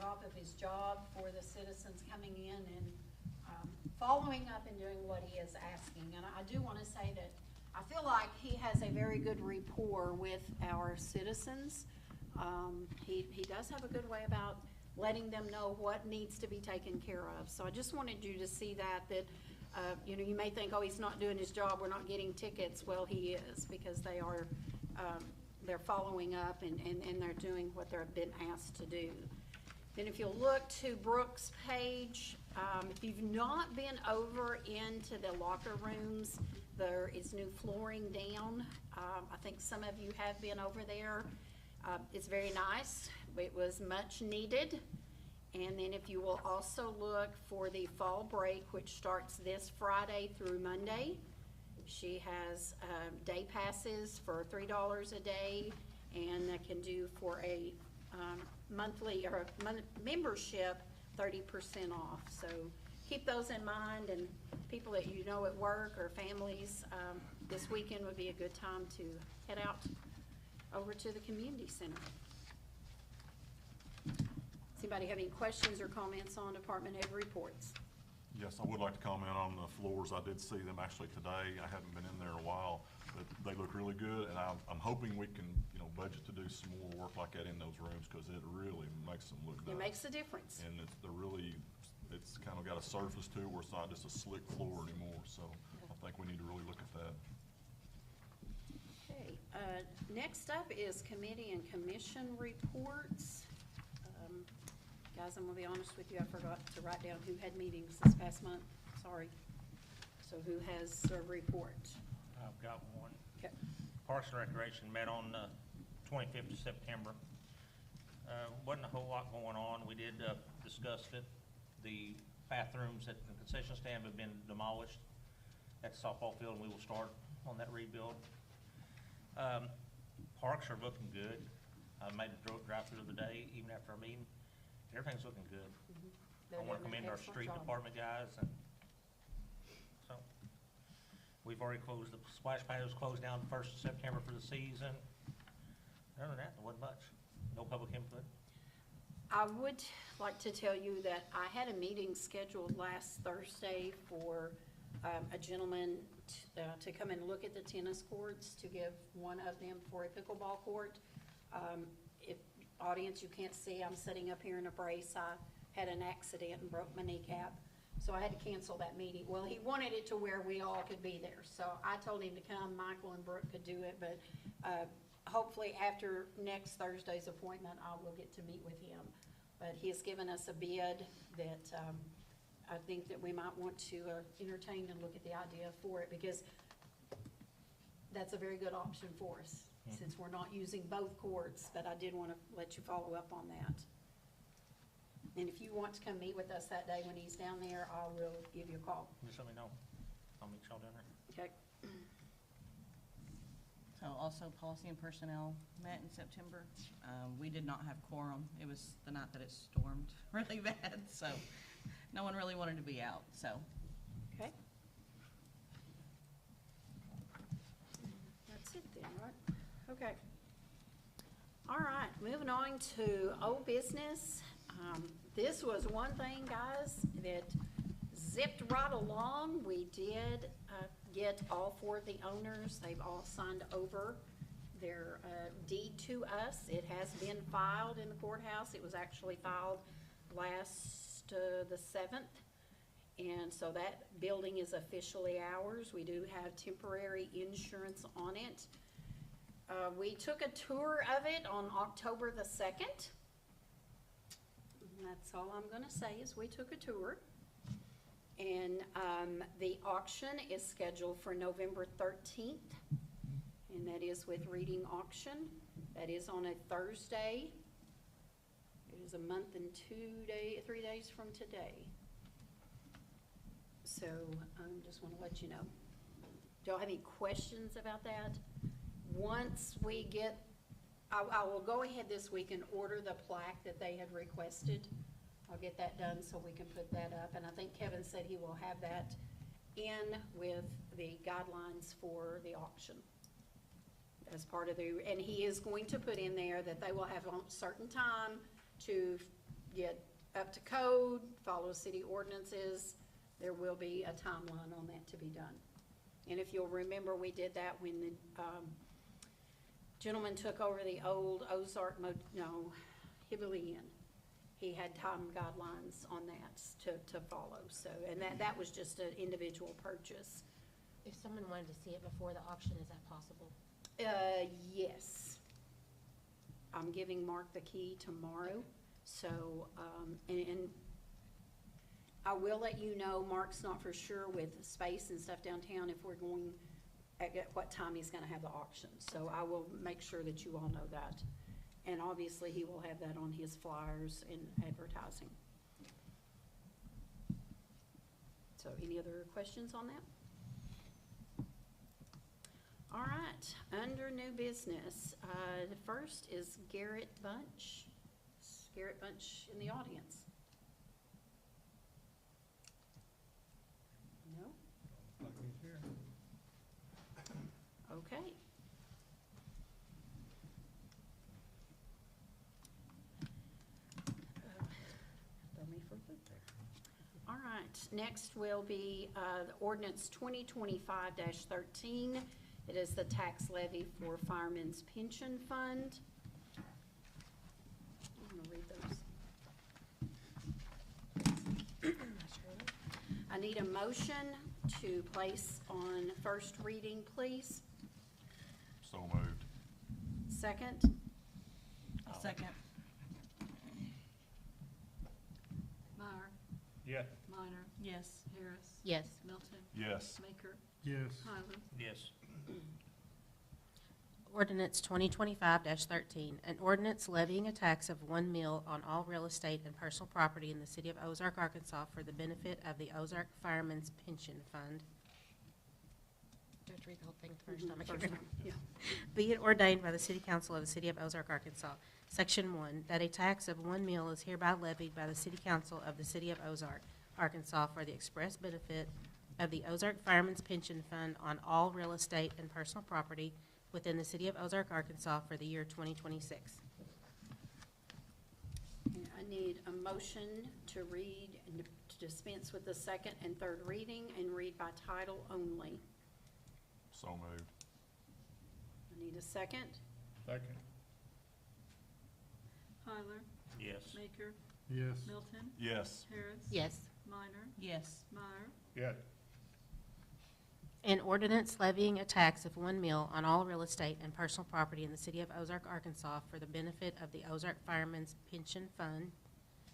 top of his job for the citizens coming in and following up and doing what he is asking. And I do want to say that I feel like he has a very good rapport with our citizens. He does have a good way about letting them know what needs to be taken care of. So I just wanted you to see that you know, you may think, oh, he's not doing his job, we're not getting tickets. Well, he is, because they are, they're following up and they're doing what they've been asked to do. Then if you'll look to Brooke's page, if you've not been over into the locker rooms, there is new flooring down. I think some of you have been over there. It's very nice. It was much needed. And then if you will also look for the fall break, which starts this Friday through Monday, she has day passes for $3 a day, and that can do for a monthly or membership 30% off. So keep those in mind, and people that you know at work or families, this weekend would be a good time to head out over to the community center. Does anybody have any questions or comments on department head reports? Yes, I would like to comment on the floors. I did see them actually today. I haven't been in there in a while, but they look really good, and I'm hoping we can, you know, budget to do some more work like that in those rooms, because it really makes them look nice. It makes a difference. And it's kind of got a surface to it where it's not just a slick floor anymore, so I think we need to really look at that. Okay, next up is committee and commission reports. Guys, I'm gonna be honest with you, I forgot to write down who had meetings this past month, sorry. So who has a report? I've got one. Okay. Parks and Recreation met on the 25th of September. Wasn't a whole lot going on. We did discuss it. The bathrooms at the concession stand have been demolished at the softball field, and we will start on that rebuild. Parks are looking good. I made a drive through the day, even after our meeting. Everything's looking good. I want to commend our street department guys, and so we've already closed, the splash pad was closed down 1st of September for the season. Other than that, there wasn't much. No public input. I would like to tell you that I had a meeting scheduled last Thursday for a gentleman to come and look at the tennis courts, to give one of them for a pickleball court. Audience, you can't see, I'm sitting up here in a brace. I had an accident and broke my kneecap, so I had to cancel that meeting. Well, he wanted it to where we all could be there, so I told him to come. Michael and Brooke could do it, but hopefully after next Thursday's appointment, I will get to meet with him. But he has given us a bid that I think that we might want to entertain and look at the idea for it, because that's a very good option for us, since we're not using both courts. But I did want to let you follow up on that. And if you want to come meet with us that day when he's down there, I will give you a call. Just let me know. I'll meet y'all down there. Okay. So also policy and personnel met in September. We did not have quorum. It was the night that it stormed really bad, so no one really wanted to be out, so. Okay. That's it then, right? Okay. All right, moving on to old business. This was one thing, guys, that zipped right along. We did get all 4 of the owners. They've all signed over their deed to us. It has been filed in the courthouse. It was actually filed last the 7th. And so that building is officially ours. We do have temporary insurance on it. We took a tour of it on October the 2nd. That's all I'm gonna say, is we took a tour. And the auction is scheduled for November 13th, and that is with Reading Auction. That is on a Thursday. It is a month and 3 days from today. So just want to let you know. Do y'all have any questions about that? Once we get, I will go ahead this week and order the plaque that they had requested. I'll get that done so we can put that up. And I think Kevin said he will have that in with the guidelines for the auction as part of the, and he is going to put in there that they will have a certain time to get up to code, follow city ordinances, there will be a timeline on that to be done. And if you'll remember, we did that when the, gentleman took over the old Ozark, Hibbly Inn. He had time guidelines on that to follow, so, and that was just an individual purchase. If someone wanted to see it before the auction, is that possible? Yes. I'm giving Mark the key tomorrow, so, and I will let you know, Mark's not for sure with space and stuff downtown, if we're going, at what time he's gonna have the auction, so I will make sure that you all know that. And obviously, he will have that on his flyers and advertising. So, any other questions on that? All right, under new business, the first is Garrett Bunch. Is Garrett Bunch in the audience? No? Okay. Throw me for a loop there. All right, next will be the ordinance 2025-13. It is the tax levy for Fireman's Pension Fund. I'm gonna read those. I need a motion to place on first reading, please. So moved. Second, I'll second. Meyer, Yeah. Minor, Yes. Harris, Yes. Milton, Yes. Maker, Yes. Tyler. Yes. Ordinance 2025-13, an ordinance levying a tax of 1 mil on all real estate and personal property in the city of Ozark, Arkansas for the benefit of the Ozark Firemen's Pension Fund. Do I have to read the whole thing the first time? I can't First remember. time, yeah. Be it ordained by the City Council of the City of Ozark, Arkansas, Section 1, that a tax of 1 mil is hereby levied by the City Council of the City of Ozark, Arkansas for the express benefit of the Ozark Firemen's Pension Fund on all real estate and personal property within the City of Ozark, Arkansas for the year 2026. And I need a motion to read and to dispense with the second and third reading and read by title only. So moved. I need a second. Second. Tyler, Yes. Maker, Yes. Milton, Yes. Harris. Yes. Minor, Yes. Meyer. Yes. An ordinance levying a tax of 1 mil on all real estate and personal property in the City of Ozark, Arkansas for the benefit of the Ozark Firemen's Pension Fund.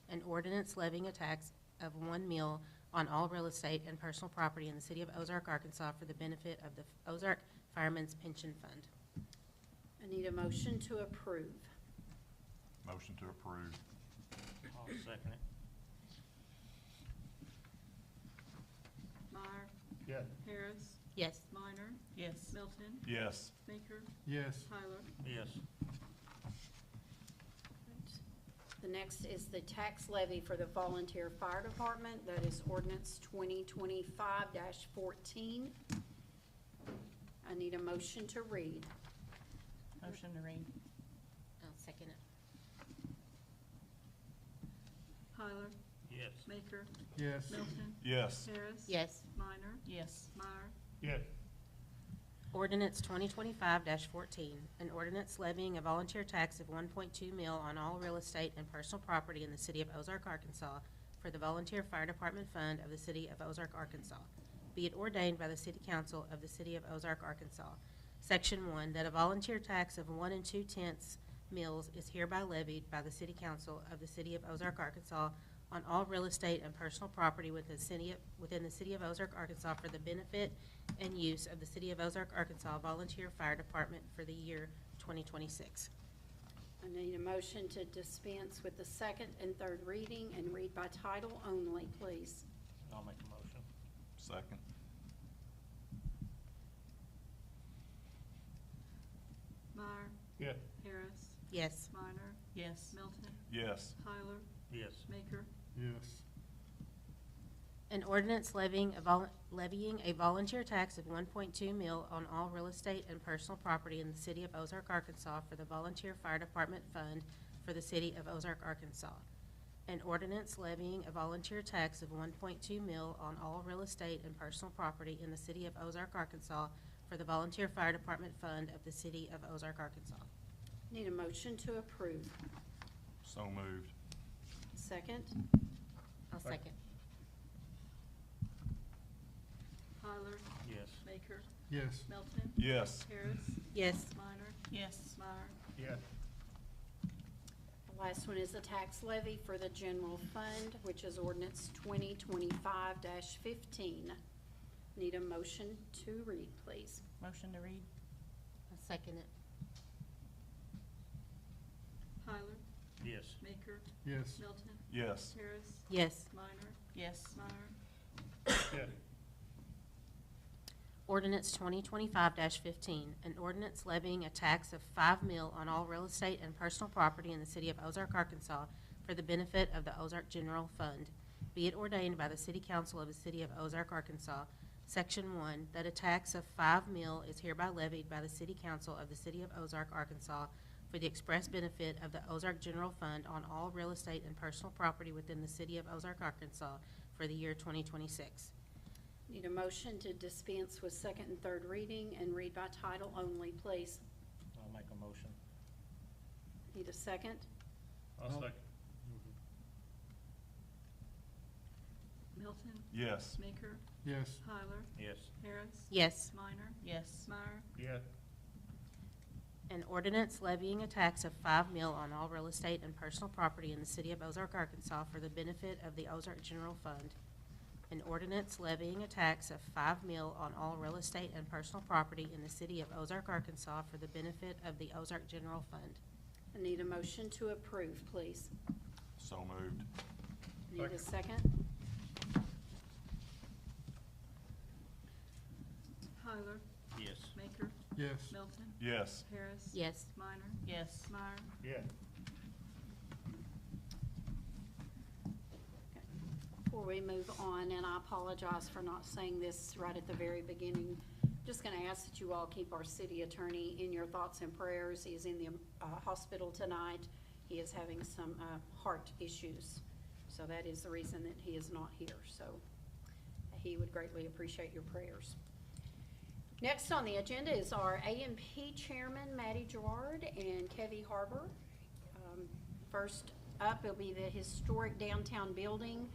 An ordinance levying a tax of 1 mil on all real estate and personal property in the City of Ozark, Arkansas for the benefit of the Ozark Firemen's Pension Fund. I need a motion to approve. Motion to approve. I'll second it. Meyer, Yes. Harris, Yes. Minor, Yes. Milton, Yes. Maker, Yes. Tyler. Yes. The next is the tax levy for the volunteer fire department. That is ordinance 2025-14. I need a motion to read. Motion to read. I'll second it. Tyler, Yes. Maker, Yes. Milton, Yes. Harris. Yes. Minor, Yes. Meyer. Yes. Ordinance 2025-14, an ordinance levying a volunteer tax of 1.2 mil on all real estate and personal property in the City of Ozark, Arkansas for the Volunteer Fire Department Fund of the City of Ozark, Arkansas. Be it ordained by the City Council of the City of Ozark, Arkansas. Section 1, that a volunteer tax of 1 2/10 mils is hereby levied by the City Council of the City of Ozark, Arkansas on all real estate and personal property within the City of Ozark, Arkansas for the benefit and use of the City of Ozark, Arkansas Volunteer Fire Department for the year 2026. I need a motion to dispense with the second and third reading and read by title only, please. I'll make a motion. Second. Meyer, Yes. Harris, Yes. Minor, Yes. Milton, Yes. Tyler, Yes. Maker. Yes. An ordinance levying a volunteer tax of 1.2 mil on all real estate and personal property in the City of Ozark, Arkansas for the Volunteer Fire Department Fund for the City of Ozark, Arkansas. An ordinance levying a volunteer tax of 1.2 mil on all real estate and personal property in the city of Ozark, Arkansas for the Volunteer Fire Department Fund of the city of Ozark, Arkansas. Need a motion to approve. So moved. Second. I'll second. Tyler, Yes. Baker, Yes. Melton, Yes. Harris, Yes. Minor, Yes. Meyer. Yes. The last one is the tax levy for the general fund, which is ordinance 2025-15. Need a motion to read, please. Motion to read? I'll second it. Tyler, Yes. Baker, Yes. Melton, Yes. Harris, Yes. Minor, Yes. Meyer. Yes. Ordinance 2025-15, an ordinance levying a tax of 5 mil on all real estate and personal property in the city of Ozark, Arkansas for the benefit of the Ozark General Fund. Be it ordained by the City Council of the city of Ozark, Arkansas, Section 1, that a tax of 5 mil is hereby levied by the City Council of the city of Ozark, Arkansas for the express benefit of the Ozark General Fund on all real estate and personal property within the city of Ozark, Arkansas for the year 2026. Need a motion to dispense with second and third reading and read by title only, please. I'll make a motion. Need a second? I'll second. Melton, Yes. Baker, Yes. Tyler, Yes. Harris, Yes. Minor, Yes. Meyer. Yes. An ordinance levying a tax of 5 mil on all real estate and personal property in the city of Ozark, Arkansas for the benefit of the Ozark General Fund. An ordinance levying a tax of 5 mil on all real estate and personal property in the city of Ozark, Arkansas for the benefit of the Ozark General Fund. I need a motion to approve, please. So moved. Need a second? Tyler, Yes. Baker, Yes. Melton, Yes. Harris. Yes. Minor, Yes. Meyer. Yes. Before we move on, and I apologize for not saying this right at the very beginning, just going to ask that you all keep our city attorney in your thoughts and prayers. He is in the hospital tonight. He is having some heart issues. So that is the reason that he is not here. So he would greatly appreciate your prayers. Next on the agenda is our A&P Chairman, Maddie Gerard, and Kevy Harbor. First up will be the historic downtown building.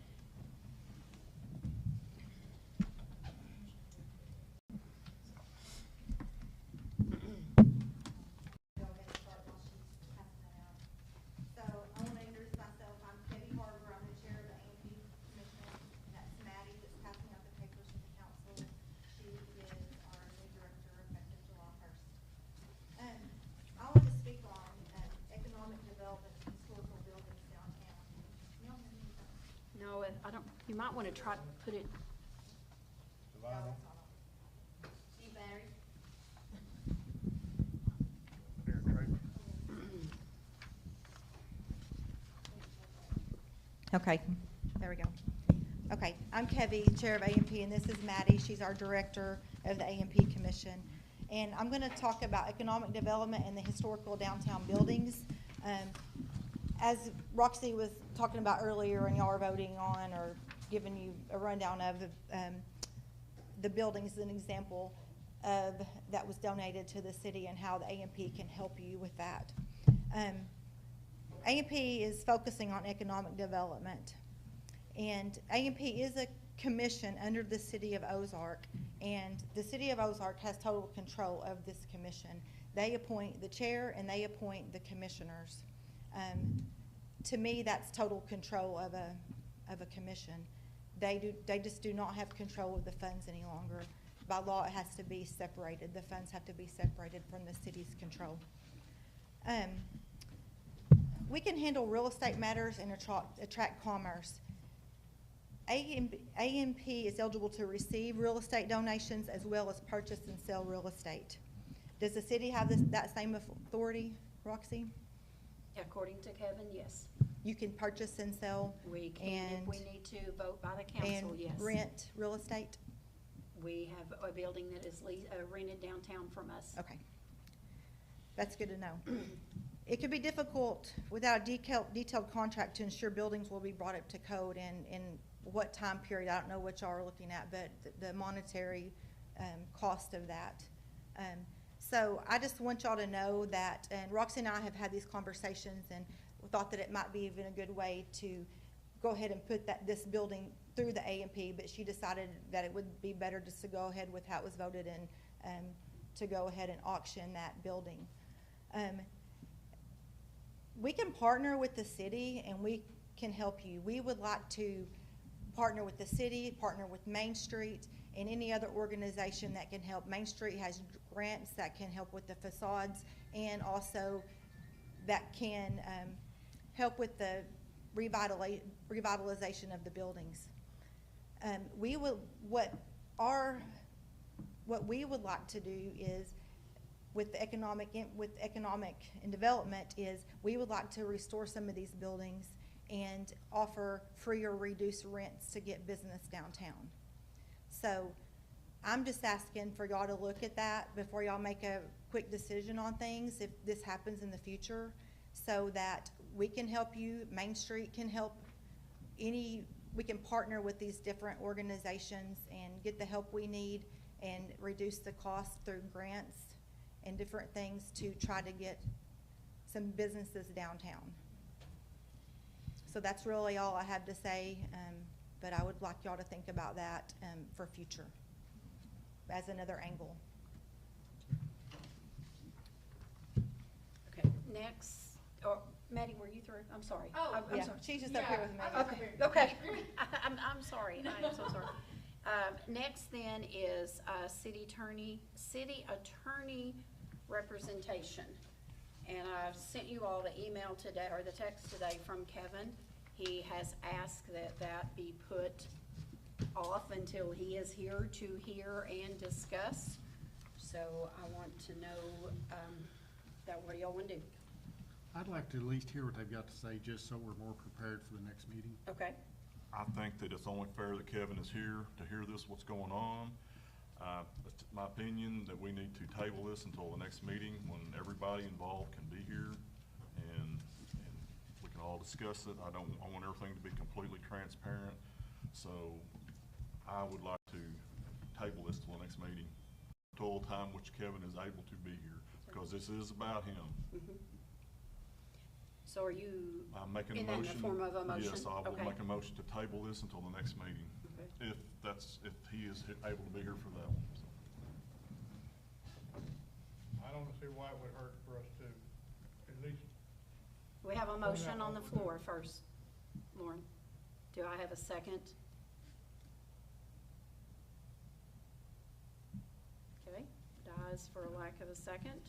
So I want to introduce myself. I'm Katie Harbor. I'm the chair of the A&P Commission. And that's Maddie that's passing out the papers to the council. She is our new director effective July 1st. I want to speak on economic development and historical buildings downtown. Y'all hear me? No, I don't, you might want to try to put it, She married. Okay, there we go. Okay, I'm Kevy, Chair of A&P, and this is Maddie. She's our Director of the A&P Commission. And I'm going to talk about economic development and the historical downtown buildings. As Roxy was talking about earlier, and y'all are voting on or giving you a rundown of the buildings, an example of that was donated to the city and how the A&P can help you with that. A&P is focusing on economic development, and A&P is a commission under the city of Ozark, and the city of Ozark has total control of this commission. They appoint the chair and they appoint the commissioners. To me, that's total control of a commission. They just do not have control of the funds any longer. By law, it has to be separated. The funds have to be separated from the city's control. We can handle real estate matters and attract commerce. A&P is eligible to receive real estate donations as well as purchase and sell real estate. Does the city have that same authority, Roxy? according to Kevin, yes. You can purchase and sell We can, if we need to, vote by the council, yes. and rent real estate? We have a building that is rented downtown from us. Okay. That's good to know. It could be difficult without a detailed contract to ensure buildings will be brought up to code and in what time period. I don't know what y'all are looking at, but the monetary cost of that. So I just want y'all to know that, and Roxy and I have had these conversations and thought that it might be even a good way to go ahead and put this building through the A&P, but she decided that it would be better just to go ahead with how it was voted and to go ahead and auction that building. We can partner with the city and we can help you. We would like to partner with the city, partner with Main Street, and any other organization that can help. Main Street has grants that can help with the facades and also that can help with the revitalization of the buildings. What we would like to do is with economic and development is we would like to restore some of these buildings and offer free or reduced rents to get business downtown. So I'm just asking for y'all to look at that before y'all make a quick decision on things if this happens in the future, so that we can help you, Main Street can help, we can partner with these different organizations and get the help we need and reduce the cost through grants and different things to try to get some businesses downtown. So that's really all I have to say, but I would like y'all to think about that for future as another angle. Okay, next, Maddie, were you through? I'm sorry. Oh, I'm Yeah, sorry. she's just up here with me. Okay. I'm sorry. I am so sorry. Next then is city attorney representation. And I've sent you all the email today, or the text today from Kevin. He has asked that be put off until he is here to hear and discuss. So I want to know what do y'all want to do? I'd like to at least hear what they've got to say, just so we're more prepared for the next meeting. Okay. I think that it's only fair that Kevin is here to hear what's going on. It's my opinion that we need to table this until the next meeting when everybody involved can be here and we can all discuss it. I want everything to be completely transparent. So I would like to table this till the next meeting, till the time which Kevin is able to be here, because this is about him. Mm-hmm. So are you I'm making a in that in motion. the form of a motion? Yes, I will Okay. make a motion to table this until the next meeting, Okay. if he is able to be here for that one. So. I don't see why it would hurt for us to at least. We have a motion on the floor first. Lauren, do I have a second? Okay, dies for lack of a second.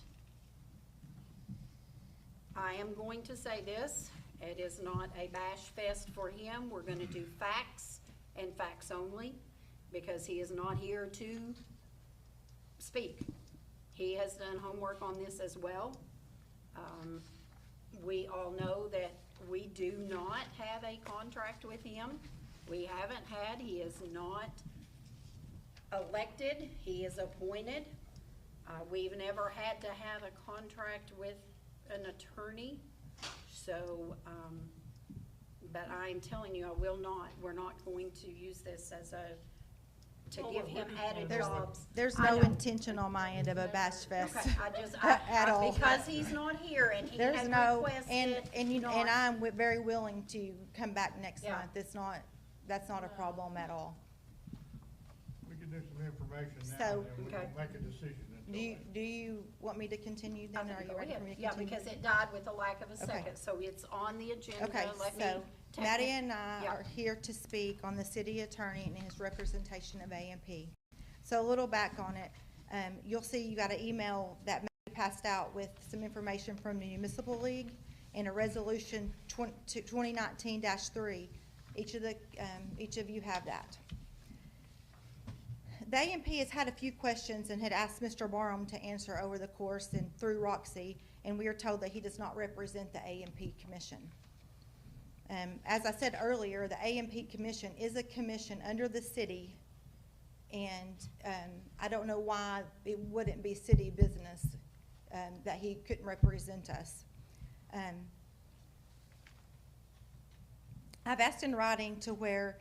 I am going to say this, it is not a bash fest for him. We're gonna do facts and facts only, because he is not here to speak. He has done homework on this as well. We all know that we do not have a contract with him. We haven't had, he is not elected, he is appointed. We've never had to have a contract with an attorney, so, but I'm telling you, we're not going to use this as to give him added jobs. There's I no know. intention on my end of a bash fest. Okay, At all. because he's not here and he There's has no, requested and not. I'm very willing to come back next Yeah. month. That's not a problem at all. We could do some information now, So- and then we Okay. can make a decision. Do you want me to continue I then? think Are you go ready for ahead. me to Yeah, continue? because it died with a lack of a Okay. second, so it's on the agenda. Okay, Let me so take Maddie it. and I Yeah. are here to speak on the city attorney and his representation of A&P. So a little back on it, you'll see you got an email that Maddie passed out with some information from the Municipal League and a resolution 2019-3. Each of you have that. The A&P has had a few questions and had asked Mr. Barham to answer over the course and through Roxy, and we are told that he does not represent the A&P Commission. As I said earlier, the A&P Commission is a commission under the city, and I don't know why it wouldn't be city business that he couldn't represent us. I've asked in writing to where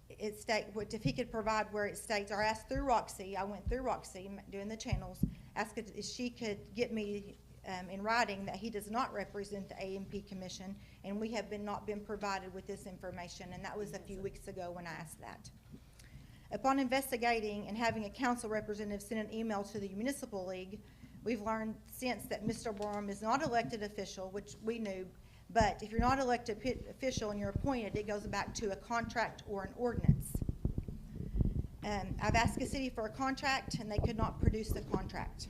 it state, if he could provide where it states, or asked through Roxy, I went through Roxy, doing the channels, asked if she could get me, in writing that he does not represent the A&P Commission, and we have not been provided with this information, and that was a few weeks ago when I asked that. Upon investigating and having a council representative send an email to the Municipal League, we've learned since that Mr. Barham is not elected official, which we knew, but if you're not elected official and you're appointed, it goes back to a contract or an ordinance. I've asked the city for a contract, and they could not produce the contract.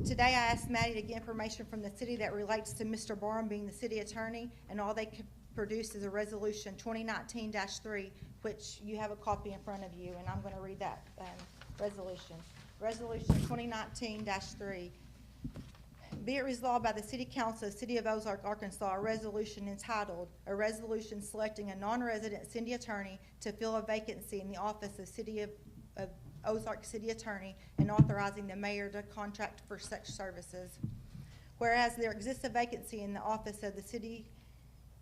Today, I asked Maddie to get information from the city that relates to Mr. Barham being the city attorney, and all they could produce is a resolution 2019-3, which you have a copy in front of you, and I'm going to read that resolution. Resolution 2019-3. Be it resolved by the City Council of the City of Ozark, Arkansas, a resolution entitled, "A Resolution Selecting a Non-Resident City Attorney to Fill a Vacancy in the Office of City of Ozark City Attorney and Authorizing the Mayor to Contract for Such Services." Whereas there exists a vacancy in the office of the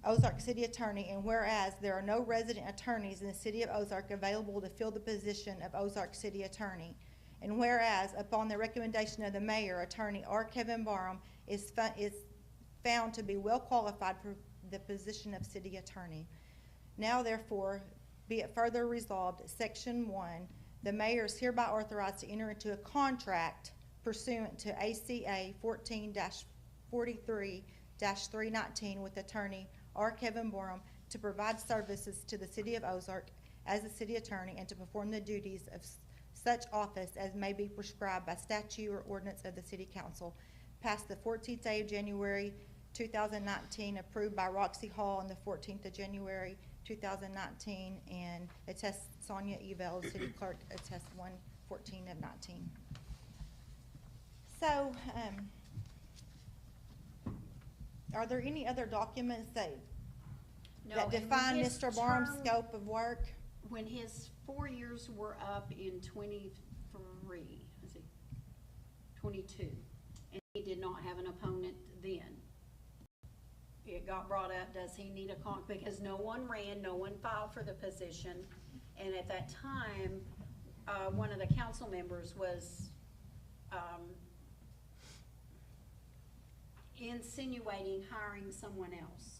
Ozark City Attorney, and whereas there are no resident attorneys in the City of Ozark available to fill the position of Ozark City Attorney. And whereas, upon the recommendation of the mayor, Attorney R. Kevin Barham is found to be well qualified for the position of city attorney. Now therefore, be it further resolved, Section 1, the mayor is hereby authorized to enter into a contract pursuant to ACA 14-43-319 with Attorney R. Kevin Barham to provide services to the City of Ozark as the city attorney and to perform the duties of such office as may be prescribed by statute or ordinance of the City Council, passed the 14th day of January 2019, approved by Roxy Hall on the 14th of January 2019, and attest Sonia Evel, City Clerk, attest 1/14 of 19. So, are there any other documents that No, that and when define his Mr. Barham's term- scope of work? When his 4 years were up in 23, let's see, 22, and he did not have an opponent then. It got brought up, does he need a because no one ran, no one filed for the position, and at that time, one of the council members was, insinuating hiring someone else.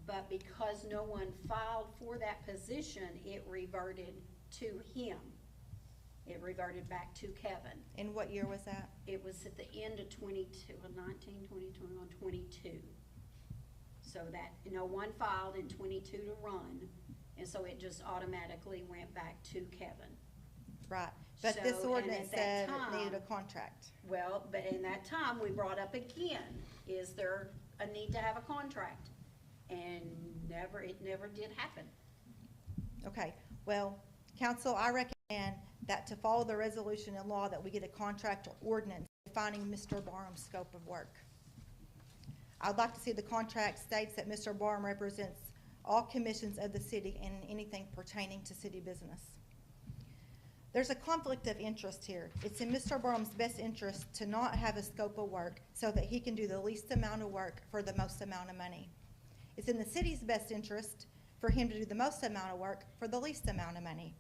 But because no one filed for that position, it reverted to him. It reverted back to Kevin. And what year was that? It was at the end of 19, 20, 21, 22. So that, no one filed in 22 to run, and so it just automatically went back to Kevin. Right, but this So, and ordinance at that said it needed a time- contract. Well, but in that time, we brought up again, is there a need to have a contract? And it never did happen. Okay, well, council, I recommend that to follow the resolution and law that we get a contract or ordinance defining Mr. Barham's scope of work. I'd like to see the contract states that Mr. Barham represents all commissions of the city and anything pertaining to city business. There's a conflict of interest here. It's in Mr. Barham's best interest to not have a scope of work so that he can do the least amount of work for the most amount of money. It's in the city's best interest for him to do the most amount of work for the least amount of money.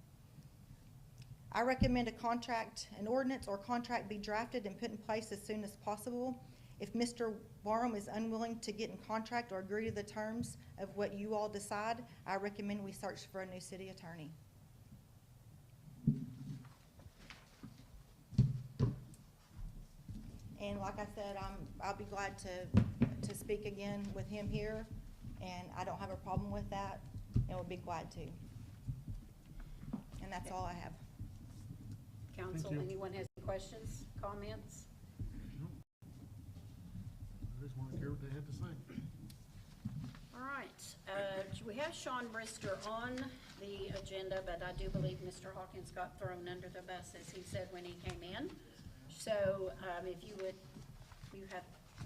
I recommend a contract, an ordinance or contract be drafted and put in place as soon as possible. If Mr. Barham is unwilling to get in contract or agree to the terms of what you all decide, I recommend we search for a new city attorney. And like I said, I'll be glad to speak again with him here, and I don't have a problem with that, and would be glad to. And that's all I have. Council, you. anyone has any questions, comments? I just wanted to hear what they had to say. All right, we have Sean Brister on the agenda, but I do believe Mr. Hawkins got thrown under the bus, as he said when he came in. So, if you would,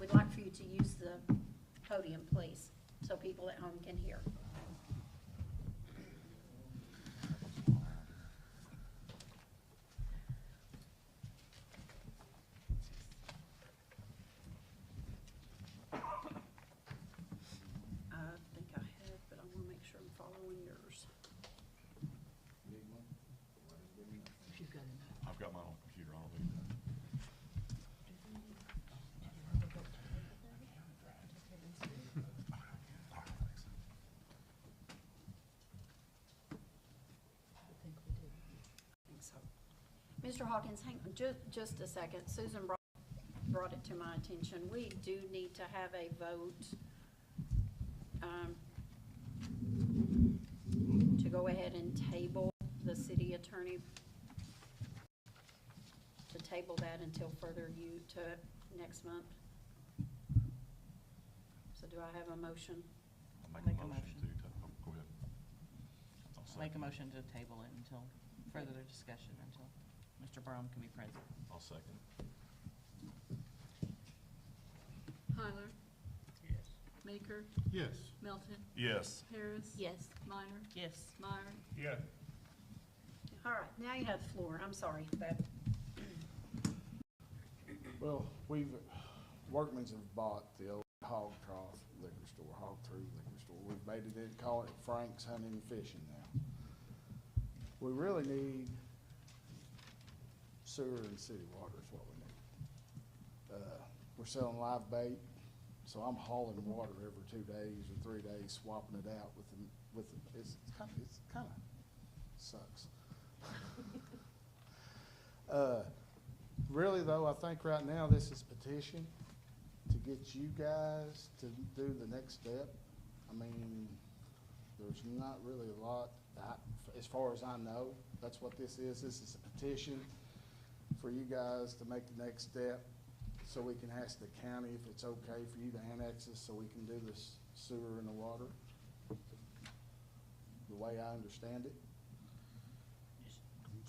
we'd like for you to use the podium, please, so people at home can hear. got mine on computer, I don't need that. I think so. Mr. Hawkins, hang on just a second. Susan brought it to my attention. We do need to have a vote to go ahead and table the city attorney, to table that until further to next month. So do I have a motion? I'll Make make a a motion motion. to, go ahead. I'll Make a second. motion to table it until further discussion, until Mr. Brown can be present. I'll second. Hyler, Yes. Maker, Yes. Melton, Yes. Harris. Yes. Minor, Yes. Meyer. Yeah. All right, now you have the floor. I'm sorry, but Well, Workman's have bought the old Hog Trough liquor store, Hog Trough liquor store. We've made it, call it Frank's Hunting and Fishing now. We really need sewer and city water is what we need. We're selling live bait, so I'm hauling water every 2 days or 3 days, swapping it out it's kinda sucks. Really though, I think right now this is petition to get you guys to do the next step. I mean, there's not really a lot, as far as I know, that's what this is. This is a petition for you guys to make the next step, so we can ask the county if it's okay for you to annex us, so we can do this sewer and the water, the way I understand it.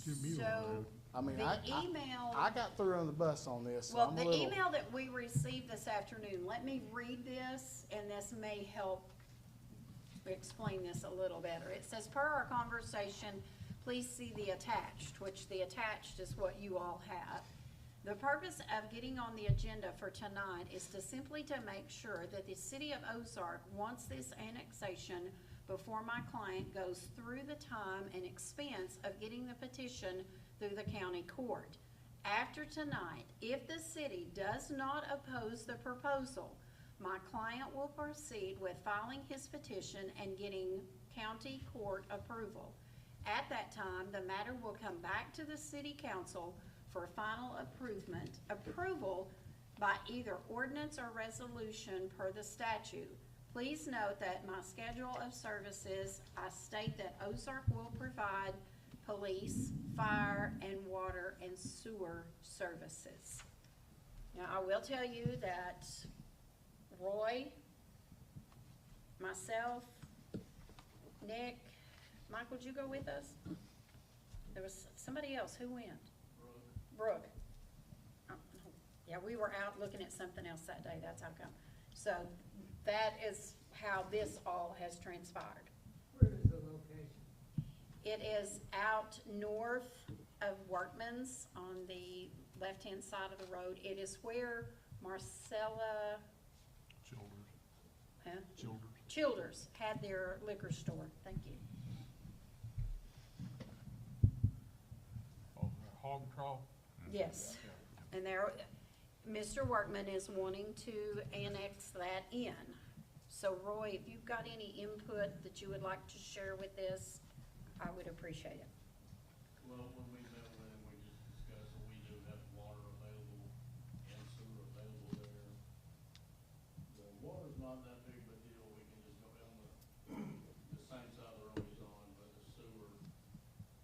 Give me the so road. I mean, the email. I got through on the bus on this, so Well, I'm a the little. email that we received this afternoon, let me read this, and this may help explain this a little better. It says, per our conversation, please see the attached, which the attached is what you all have. The purpose of getting on the agenda for tonight is to simply to make sure that the city of Ozark wants this annexation before my client goes through the time and expense of getting the petition through the county court. After tonight, if the city does not oppose the proposal, my client will proceed with filing his petition and getting county court approval. At that time, the matter will come back to the city council for final approval by either ordinance or resolution per the statute. Please note that my schedule of services, I state that Ozark will provide police, fire, and water and sewer services. Now, I will tell you that Roy, myself, Nick, Michael, did you go with us? There was somebody else. Who went? Brooke. Yeah, we were out looking at something else that day. That's how come. So that is how this all has transpired. Where is the location? It is out north of Workman's on the left-hand side of the road. It is where Marcella, Childers. huh? Childers. Childers had their liquor store. Thank you. Oh, Hog Trough? Yes. And there, Mr. Workman is wanting to annex that in. So Roy, if you've got any input that you would like to share with this, I would appreciate it. Well, when we met with him, we just discussed that we do have water available and sewer available there. The water's not that big of a deal, we can just go down the same side of the road he's on, but the sewer,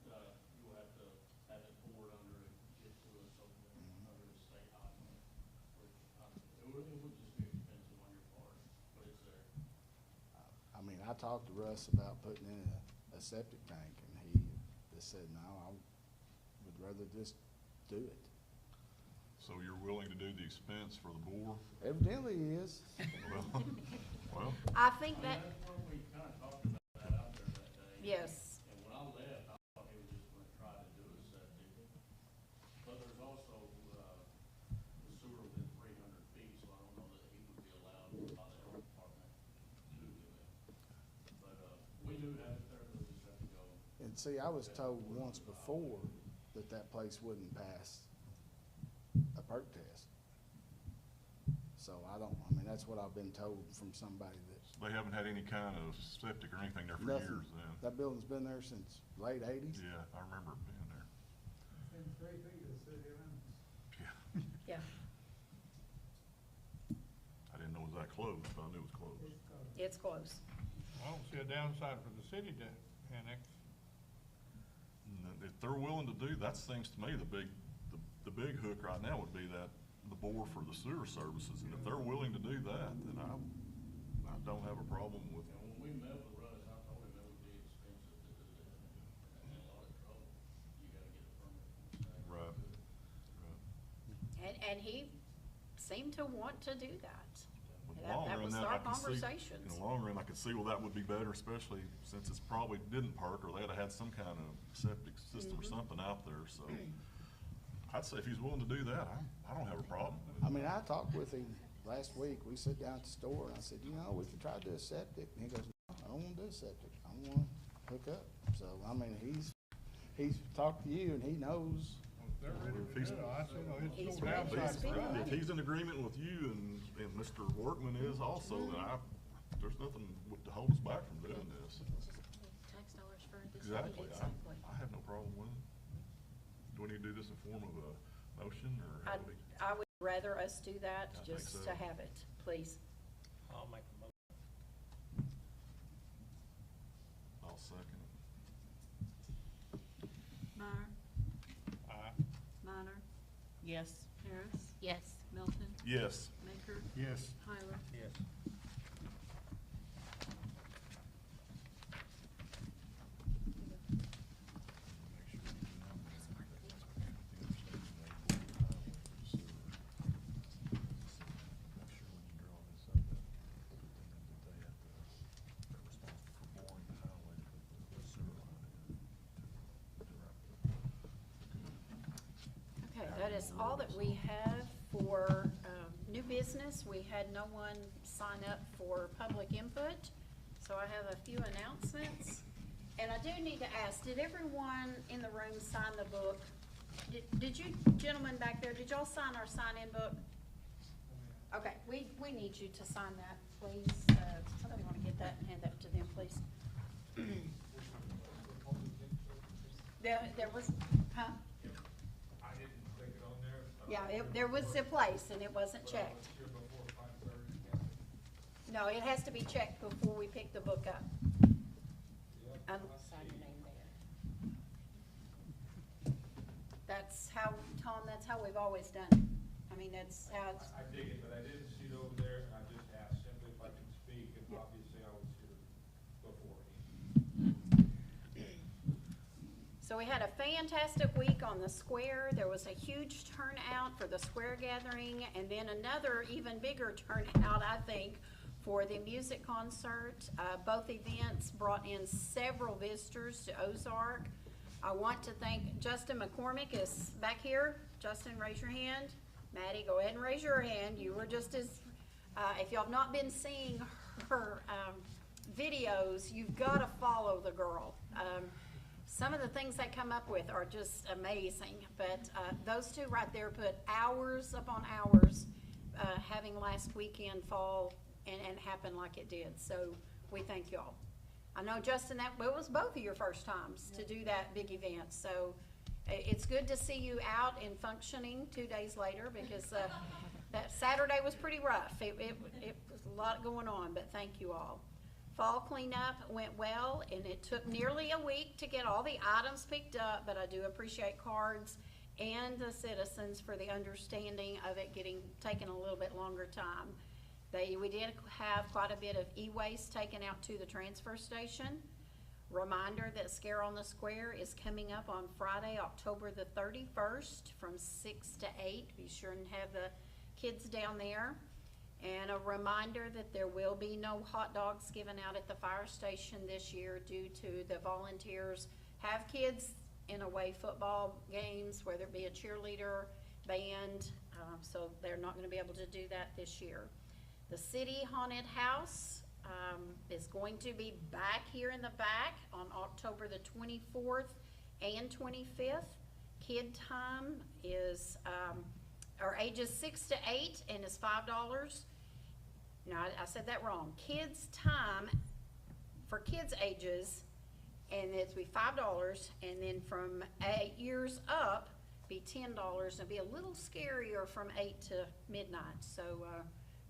you'll have to have it poured under to get to us over there, under the state highway. Which, it would just be expensive on your part, but it's there. I mean, I talked to Russ about putting in a septic tank, and he just said, no, I would rather just do it. So you're willing to do the expense for the bore? Evidently he is. Well, I think I mean, that, that's what we kinda talked about that out there that day. yes, And when I left, I thought he was just gonna try to do a septic. But there's also, the sewer within 300 feet, so I don't know that he would be allowed by the health department to do that. But, we do have it there, we'll just have to go. And see, I was told once before that place wouldn't pass a perk test. So I mean, that's what I've been told from somebody that's. They haven't had any kind of septic or anything there for Nothing. years then. That building's been there since late eighties. Yeah, I remember it being there. Yeah, I didn't know it was that close, but I knew it was close. it's close. I don't see a downside for the city to annex. And if they're willing to do, that seems to me the big hook right now would be that, the bore for the sewer services. And if they're willing to do that, then I don't have a problem with. And when we met with Russ, I told him it would be expensive to do that, and a lot of trouble. You gotta get a permit from the state. Right. And he seemed to want to do that. With That long was run, our I can see, conversations. in the long run, I could see, well, that would be better, especially since it's probably didn't perk, or they'd have had some kind of septic system or something out there, so. I'd say if he's willing to do that, I don't have a problem. I mean, I talked with him last week. We sit down at the store and I said, you know, we could try to do a septic. And he goes, no, I don't wanna do a septic. I wanna hook up. So, I mean, he's talked to you and he knows. If they're ready to do it, I said, oh, He's it's no ready to downside spend for money. us. If he's in agreement with you and Mr. Workman is also, then there's nothing to hold us back from doing this. Tax dollars for the city. Exactly. Exactly. I have no problem with it. Do we need to do this in form of a motion, or how do we? I would rather us do that, I think just so. to have it, please. I'll make a motion. I'll second it. Meyer, Aye. Minor, Yes. Harris, Yes. Melton, Yes. Baker, Yes. Tyler. Yes. Okay, that is all that we have for new business. We had no one sign up for public input, so I have a few announcements. And I do need to ask, did everyone in the room sign the book? Did you gentlemen back there, did y'all sign our sign-in book? Okay, we need you to sign that, please. Somebody want to get that and hand that to them, please? There was, huh? I didn't click it on there, so. Yeah, there was a place and it wasn't But I checked. was here before 5:30. No, it has to be checked before we pick the book up. Yep, I Sign your see. name there. That's how, Tom, that's how we've always done it. I mean, that's how it's, I dig it, but I didn't see it over there, and I just asked simply if I could speak, and obviously I was here beforehand. so we had a fantastic week on the square. There was a huge turnout for the square gathering, and then another even bigger turnout, I think, for the music concert. Both events brought in several visitors to Ozark. I want to thank Justin McCormick is back here. Justin, raise your hand. Maddie, go ahead and raise your hand. You were just as, if y'all have not been seeing her videos, you've got to follow the girl. Some of the things they come up with are just amazing, but those two right there put hours upon hours having last weekend fall and happen like it did. So we thank y'all. I know, Justin, that it was both of your first times to do that big event. So it's good to see you out and functioning 2 days later, because that Saturday was pretty rough. It was a lot going on, but thank you all. Fall cleanup went well, and it took nearly a week to get all the items picked up, but I do appreciate cards and the citizens for the understanding of it taking a little bit longer time. We did have quite a bit of e-waste taken out to the transfer station. Reminder that Scare on the Square is coming up on Friday, October the 31st from 6 to 8. Be sure and have the kids down there. And a reminder that there will be no hot dogs given out at the fire station this year due to the volunteers have kids in away football games, whether it be a cheerleader, band, so they're not going to be able to do that this year. The City Haunted House is going to be back here in the back on October the 24th and 25th. Kid time is, or ages 6 to 8 and is $5. No, I said that wrong. Kids time for kids ages, and it's be $5, and then from 8 years up, be $10. It'll be a little scarier from 8 to midnight, so,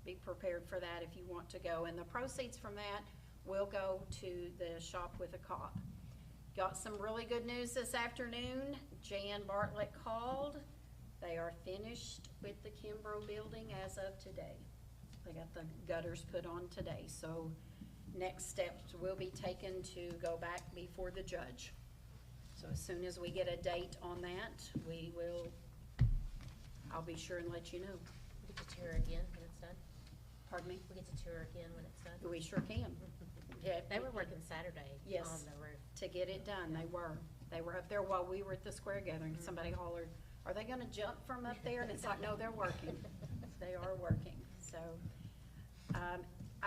be prepared for that if you want to go. And the proceeds from that will go to the Shop with a Cop. Got some really good news this afternoon. Jan Bartlett called. They are finished with the Kimbrough building as of today. They got the gutters put on today, so next steps will be taken to go back before the judge. So as soon as we get a date on that, I'll be sure and let you know. We get to tour again when it's done. Pardon me? We get to tour again when it's done. We sure can. Yeah, They were working Saturday Yes. on the roof. to get it done, they were. They were up there while we were at the square gathering. Somebody hollered, "Are they gonna jump from up there?" And it's like, no, they're working. They are working, so,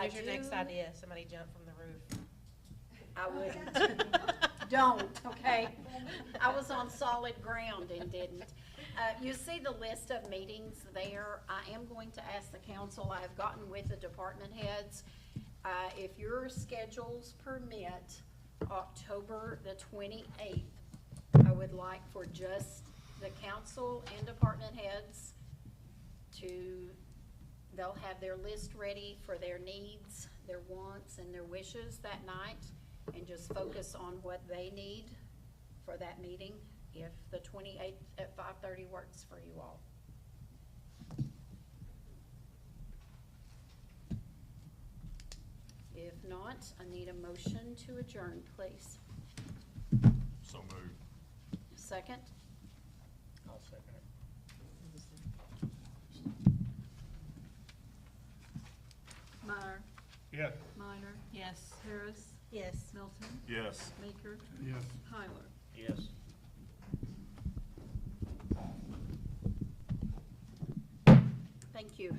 Here's your next idea, somebody jump from the roof. I wouldn't. Don't, okay? I was on solid ground and didn't. You see the list of meetings there. I am going to ask the council, I have gotten with the department heads. If your schedules permit, October the 28th, I would like for just the council and department heads they'll have their list ready for their needs, their wants, and their wishes that night, and just focus on what they need for that meeting, if the 28th at 5:30 works for you all. If not, I need a motion to adjourn, please. So moved. Second? I'll second it. Meyer, Yes. Minor, Yes. Harris, Yes. Melton, Yes. Baker, Yes. Tyler. Yes. Thank you.